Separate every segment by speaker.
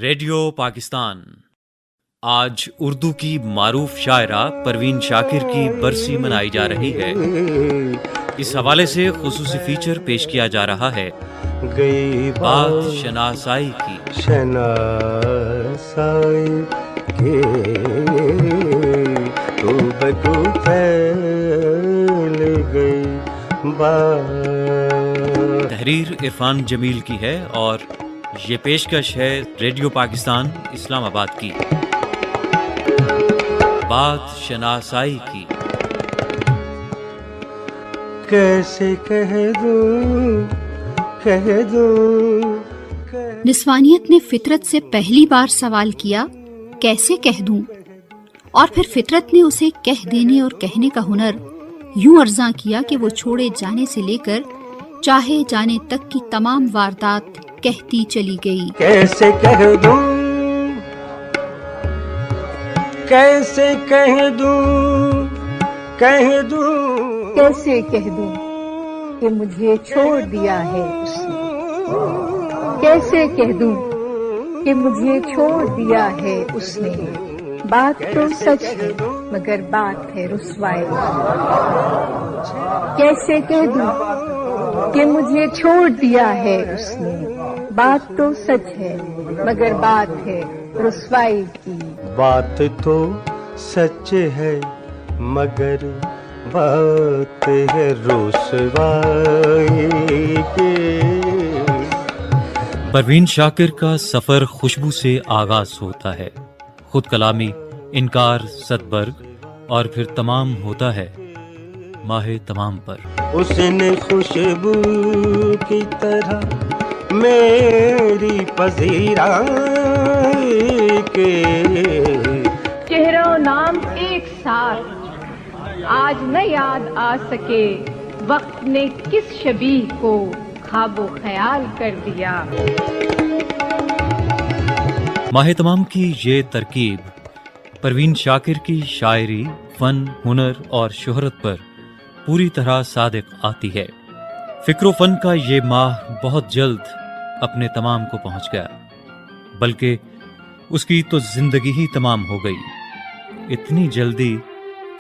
Speaker 1: Radio Pakistan آج اردو کی معروف شاعرہ پروین شاکر کی برسی منائی جا رہی ہے۔ اس حوالے سے خصوصی فیچر پیش کیا جا رہا ہے بات شناسائی کی۔
Speaker 2: شناسائی کے تو بدو پھیل گئی بات۔
Speaker 1: تحریر عرفان جمیل کی ہے اور یہ پیشکش ہے ریڈیو پاکستان اسلام آباد کی۔ بات شناسائی کی۔
Speaker 2: کیسے کہہ دوں
Speaker 3: نسوانیت نے فطرت سے پہلی بار سوال کیا کیسے کہہ دوں، اور پھر فطرت نے اسے کہہ دینے اور کہنے کا ہنر یوں ارزاں کیا کہ وہ چھوڑے جانے سے لے کر چاہے جانے تک کی تمام واردات کہتی چلی گئی۔
Speaker 2: کیسے کہہ دوں کیسے کہہ دوں
Speaker 4: کیسے کہہ دوں کہ مجھے چھوڑ دیا ہے اس نے، کیسے کہہ دوں کہ مجھے چھوڑ دیا ہے اس نے، بات تو سچ ہے مگر بات ہے رسوائی۔ کیسے کہہ دوں کہ مجھے چھوڑ دیا ہے اس نے، بات تو سچ ہے مگر بات ہے رسوائی کی۔
Speaker 2: بات تو سچ ہے مگر بات ہے رسوائی کی۔
Speaker 1: پروین شاکر کا سفر خوشبو سے آغاز ہوتا ہے، خود کلامی، انکار، صدبرگ، اور پھر تمام ہوتا ہے ماہ تمام پر۔
Speaker 2: اس نے خوشبو کی طرح میری پذیرائی کے،
Speaker 5: چہرہ و نام ایک ساتھ آج نہ یاد آ سکے، وقت نے کس شبیہ کو خواب و خیال کر دیا۔
Speaker 1: ماہ تمام کی یہ ترکیب پروین شاکر کی شاعری، فن، ہنر اور شہرت پر پوری طرح صادق آتی ہے۔ فکر و فن کا یہ ماہ بہت جلد اپنے تمام کو پہنچ گیا، بلکہ اس کی تو زندگی ہی تمام ہو گئی، اتنی جلدی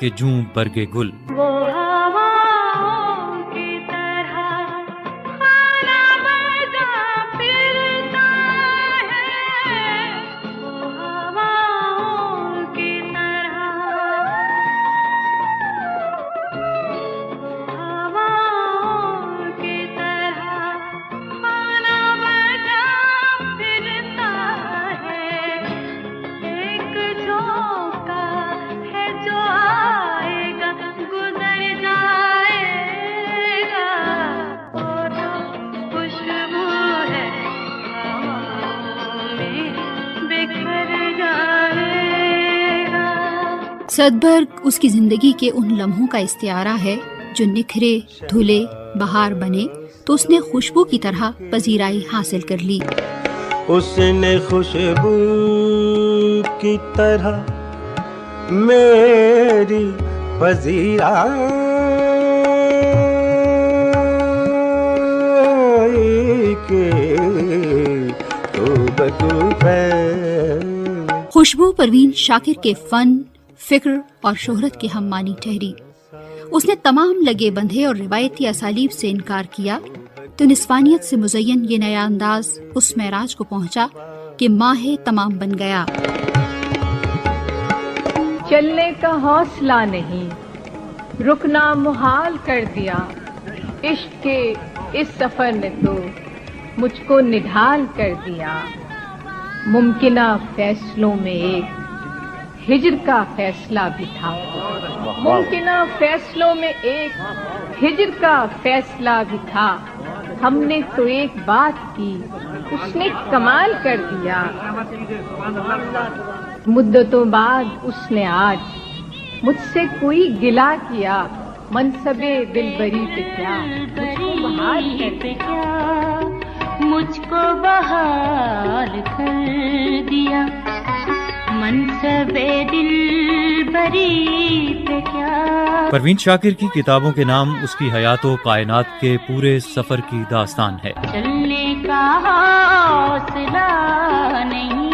Speaker 1: کہ جوں برگے گل۔
Speaker 3: صدبرگ اس کی زندگی کے ان لمحوں کا استعارہ ہے جو نکھرے، دھلے، بہار بنے تو اس نے خوشبو کی طرح پذیرائی حاصل کر لی۔
Speaker 2: اس نے خوشبو کی طرح میری پذیرائی کے تو بدو پھیل۔
Speaker 3: خوشبو پروین شاکر کے فن، فکر اور شہرت کے ہم مانی ٹھہری۔ اس نے تمام لگے بندھے اور روایتی اسالیب سے انکار کیا تو نسوانیت سے مزین یہ نیا انداز اس معراج کو پہنچا کہ ماہ تمام بن گیا۔
Speaker 5: چلنے کا حوصلہ نہیں، رکنا محال کر دیا، عشق کے اس سفر نے تو مجھ کو نڈھال کر دیا۔ ممکنہ فیصلوں میں ایک ہجر کا فیصلہ بھی تھا، ممکنہ فیصلوں میں ایک ہجر کا فیصلہ بھی تھا، ہم نے تو ایک بات کی اس نے کمال کر دیا۔ مدتوں بعد اس نے آج مجھ سے کوئی گلہ کیا، منصب دلبری پہ کیا مجھ کو بحال کر دیا،
Speaker 6: مجھ کو بحال کر دیا، منصب دل بری پہ کیا۔
Speaker 1: پروین شاکر کی کتابوں کے نام اس کی حیات و کائنات کے پورے سفر کی داستان ہے۔
Speaker 6: چلنے کا حوصلہ نہیں،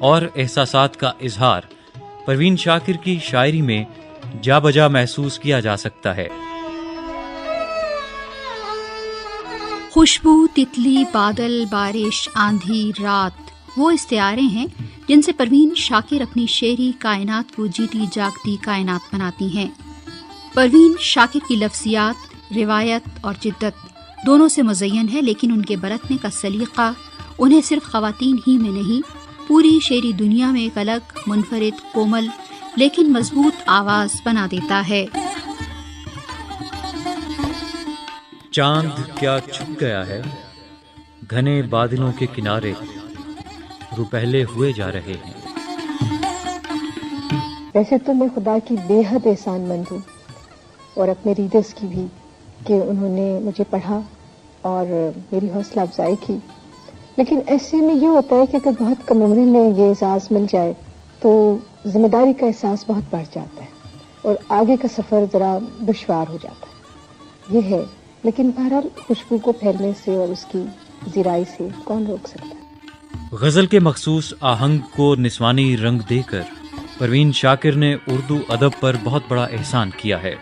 Speaker 1: اور احساسات کا اظہار پروین شاکر کی شاعری میں جا بجا محسوس کیا جا سکتا ہے۔
Speaker 3: خوشبو، تتلی، بادل، بارش، آندھی، رات وہ استعارے ہیں جن سے پروین شاکر اپنی شعری کائنات کو جیتی جاگتی کائنات بناتی ہیں۔ پروین شاکر کی لفظیات، روایت اور جدت دونوں سے مزین ہے، لیکن ان کے برتنے کا سلیقہ انہیں صرف خواتین ہی میں نہیں پوری شعری دنیا میں ایک الگ، منفرد، کومل لیکن مضبوط آواز بنا دیتا ہے۔
Speaker 1: چاند کیا چھپ گیا ہے، گھنے بادلوں کے کنارے روپہلے ہوئے جا رہے ہیں۔
Speaker 7: ویسے تو میں خدا کی بے حد احسان مند ہوں اور اپنے ریڈرز کی بھی کہ انہوں نے مجھے پڑھا اور میری حوصلہ افزائی کی، لیکن ایسے میں یہ ہوتا ہے کہ اگر بہت کم عمری میں یہ اعزاز مل جائے تو ذمہ داری کا احساس بہت بڑھ جاتا ہے اور آگے کا سفر ذرا دشوار ہو جاتا ہے۔ یہ ہے، لیکن بہرحال خوشبو کو پھیلنے سے اور اس کی زیرائی سے کون روک سکتا ہے۔
Speaker 1: غزل کے مخصوص آہنگ کو نسوانی رنگ دے کر پروین شاکر نے اردو ادب پر بہت بڑا احسان کیا ہے۔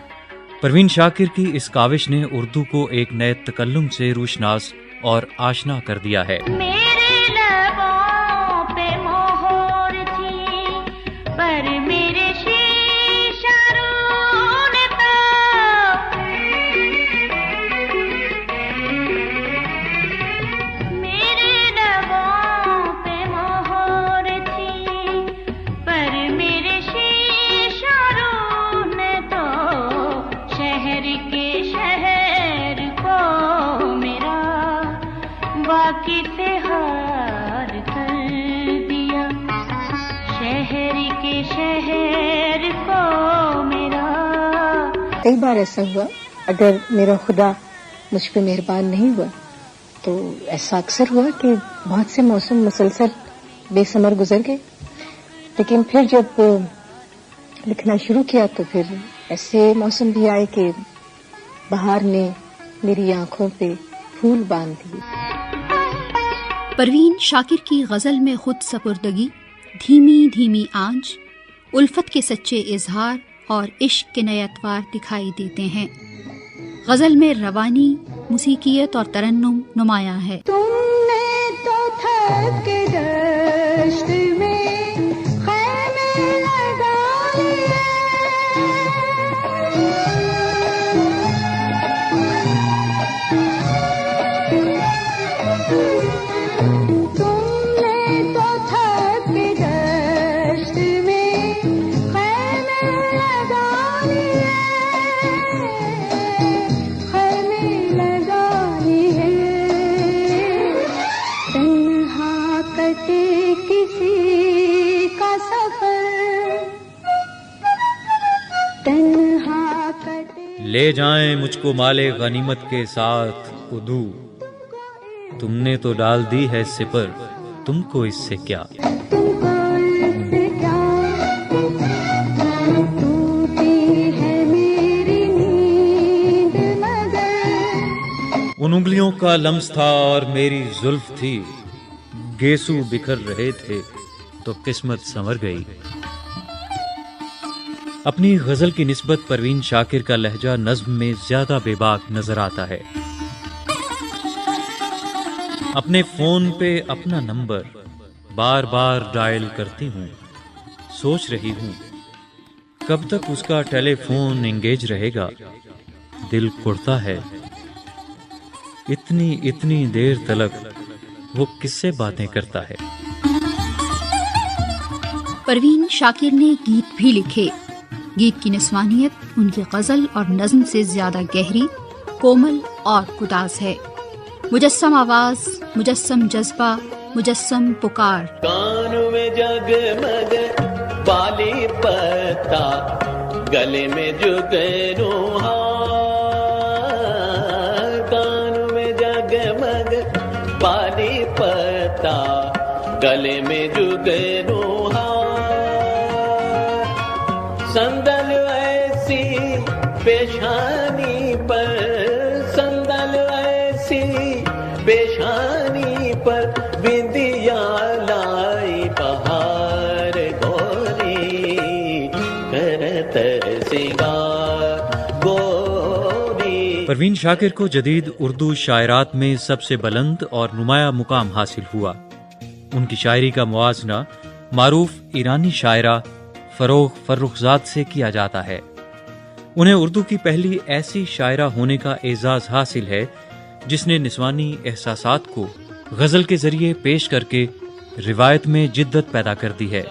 Speaker 1: پروین شاکر کی اس کاوش نے اردو کو ایک نئے تکلم سے روشناس اور آشنا کر دیا ہے۔
Speaker 6: میرے لبوں پہ مہر تھی پر میرے شیشہ رونے پہ، میرے لبوں پہ مہر تھی پر میرے شیشہ رونے تو شہر کے شہر کو میرا واقف ہار کر دیا، شہر کے شہر کو میرا۔
Speaker 7: کئی بار ایسا ہوا، اگر میرا خدا مجھ پہ مہربان نہیں ہوا تو ایسا اکثر ہوا کہ بہت سے موسم مسلسل بے ثمر گزر گئے، لیکن پھر جب لکھنا شروع کیا تو پھر ایسے موسم بھی آئے کہ بہار نے میری آنکھوں پہ پھول باندھ دیے۔
Speaker 3: پروین شاکر کی غزل میں خود سپردگی، دھیمی دھیمی آنچ، الفت کے سچے اظہار اور عشق کے نئے اطوار دکھائی دیتے ہیں۔ غزل میں روانی، موسیقیت اور ترنم نمایاں ہے۔
Speaker 6: تم نے تو تھک کے دشت میں خیمے لگائے،
Speaker 1: لے جائیں مجھ کو مال غنیمت کے ساتھ ادو، تم نے تو ڈال دی ہے سپر، تم کو اس سے کیا۔
Speaker 6: تم کو اس سے کیا، ٹوٹی ہے میری نیند مگر،
Speaker 1: ان انگلیوں کا لمس تھا اور میری زلف تھی، گیسو بکھر رہے تھے تو قسمت سنور گئی۔ اپنی غزل کی نسبت پروین شاکر کا لہجہ نظم میں زیادہ بے باک نظر آتا ہے۔ اپنے فون پہ اپنا نمبر بار بار ڈائل کرتی ہوں، سوچ رہی ہوں کب تک اس کا ٹیلی فون انگیج رہے گا، دل کڑتا ہے اتنی دیر تلک وہ کس سے باتیں کرتا ہے۔
Speaker 3: پروین شاکر نے گیت بھی لکھے۔ گیت کی نسوانیت ان کی غزل اور نظم سے زیادہ گہری، کومل اور گداز ہے۔ مجسم آواز، مجسم جذبہ، مجسم پکار۔
Speaker 8: کانوں میں جگمگ بالی پتا، گلے میں جگنو ہار، کانوں میں جگمگ بالی پتا، گلے میں جگنو ہار، سندل ایسی پیشانی پر، سندل ایسی پیشانی پر، بندیا لائی بہار۔
Speaker 1: پروین شاکر کو جدید اردو شاعرات میں سب سے بلند اور نمایاں مقام حاصل ہوا۔ ان کی شاعری کا موازنہ معروف ایرانی شاعرہ فروغ فرخزاد سے کیا جاتا ہے۔ انہیں اردو کی پہلی ایسی شاعرہ ہونے کا اعزاز حاصل ہے جس نے نسوانی احساسات کو غزل کے ذریعے پیش کر کے روایت میں جدت پیدا کر دی ہے۔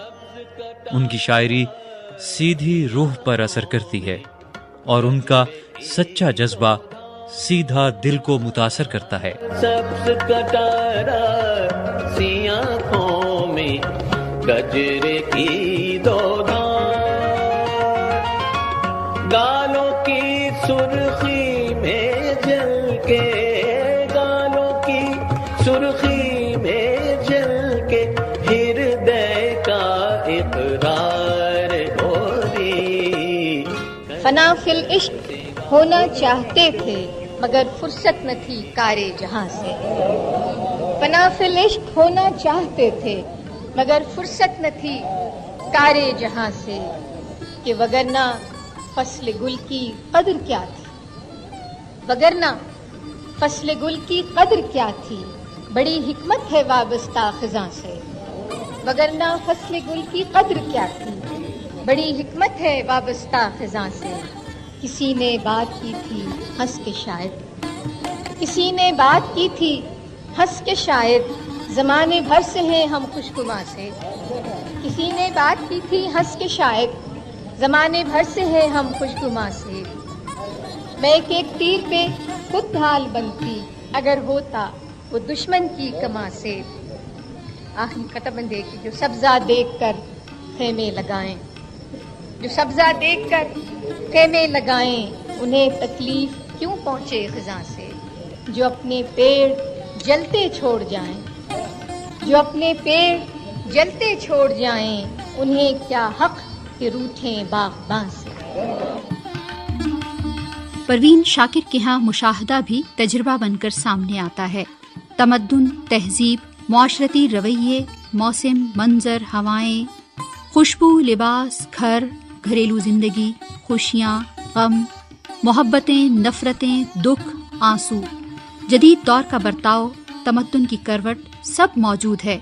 Speaker 1: ان کی شاعری سیدھی روح پر اثر کرتی ہے اور ان کا سچا جذبہ سیدھا دل کو متاثر کرتا ہے۔
Speaker 8: سبز کٹارا سی آنکھوں میں گجرے کی دو گالوں کی سرخی میں جل کے، گالوں کی سرخی میں جل کے ہردے کا اقرار گوری۔
Speaker 7: فنا فی العشق ہونا چاہتے تھے مگر فرصت نہ تھی کارے جہاں سے، فنا فی العشق ہونا چاہتے تھے مگر فرصت نہ تھی کارے جہاں سے، کہ وگرنہ فصل گل کی قدر کیا تھی، وگرنہ فصل گل کی قدر کیا تھی، بڑی حکمت ہے وابستہ خزاں سے، وگرنہ فصل گل کی قدر کیا تھی، بڑی حکمت ہے وابستہ خزاں سے۔ کسی نے بات کی تھی ہنس کے شاید، کسی نے بات کی تھی ہنس کے شاید، زمانے بھر سے ہیں ہم خوشگواں سے، کسی نے بات کی تھی ہنس کے شاید، زمانے بھر سے ہیں ہم خوشگواں سے۔ میں ایک ایک تیر پہ خود ڈھال بنتی اگر ہوتا وہ دشمن کی کماں سے۔ آخری قطع بندے کی جو سبزہ دیکھ کر خیمے لگائیں، جو سبزہ دیکھ کر خیمے لگائیں، انہیں تکلیف کیوں پہنچے خزاں سے، جو اپنے پیڑ جلتے چھوڑ جائیں، جو اپنے پیڑ جلتے چھوڑ جائیں، انہیں کیا حق کہ روٹھیں باغباں سے۔
Speaker 3: پروین شاکر کے ہاں مشاہدہ بھی تجربہ بن کر سامنے آتا ہے۔ تمدن، تہذیب، معاشرتی رویے، موسم، منظر، ہوائیں، خوشبو، لباس، گھر، گھریلو زندگی، خوشیاں، غم، محبتیں، نفرتیں، دکھ، آنسو، جدید دور کا برتاؤ، تمدن کی کروٹ سب موجود ہے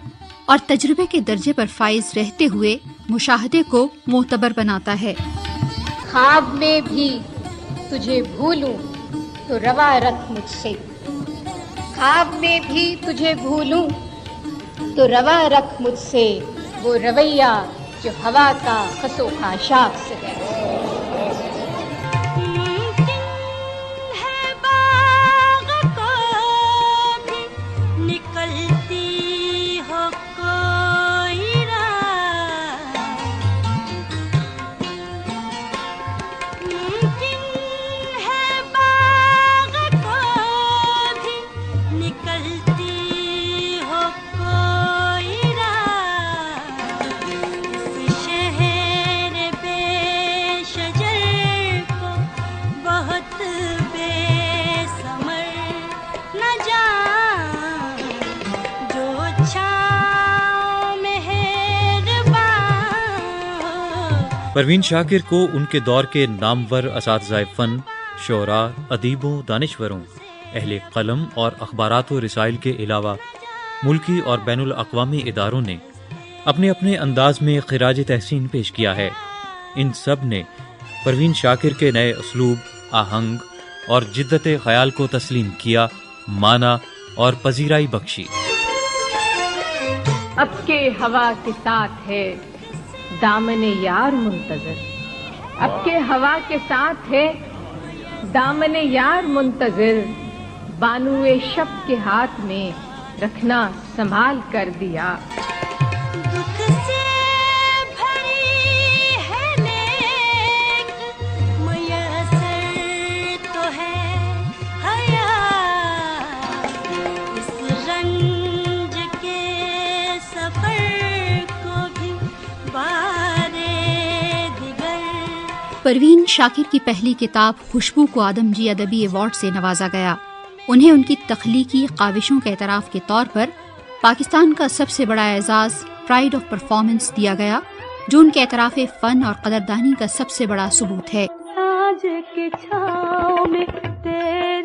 Speaker 3: اور تجربے کے درجے پر فائز رہتے ہوئے مشاہدے کو معتبر بناتا ہے۔
Speaker 7: خواب میں بھی تجھے بھولوں تو روا رکھ مجھ سے، خواب میں بھی تجھے بھولوں تو روا رکھ مجھ سے، وہ رویہ جو ہوا کا خس و خاشاک سے ہے۔
Speaker 1: پروین شاکر کو ان کے دور کے نامور اساتذہ فن، شعراء، ادیبوں، دانشوروں، اہل قلم اور اخبارات و رسائل کے علاوہ ملکی اور بین الاقوامی اداروں نے اپنے اپنے انداز میں خراج تحسین پیش کیا ہے۔ ان سب نے پروین شاکر کے نئے اسلوب، آہنگ اور جدت خیال کو تسلیم کیا، مانا اور پذیرائی بخشی۔
Speaker 5: اب کے ہوا کے ساتھ ہے دامن یار منتظر، اب کے ہوا کے ساتھ ہے دامن یار منتظر، بانوئے شب کے ہاتھ میں رکھنا سنبھال کر دیا۔
Speaker 6: دکھ سے بھری ہے نیک میسر تو ہے حیا، اس رنج کے سفر کو بھی بارے دیگر۔
Speaker 3: پروین شاکر کی پہلی کتاب خوشبو کو آدم جی ادبی ایوارڈ سے نوازا گیا۔ انہیں ان کی تخلیقی کاوشوں کے اعتراف کے طور پر پاکستان کا سب سے بڑا اعزاز پرائڈ آف پرفارمنس دیا گیا، جو ان کے اعتراف فن اور قدردانی کا سب سے بڑا ثبوت ہے۔
Speaker 6: ساج کی چھاؤں میں تیرے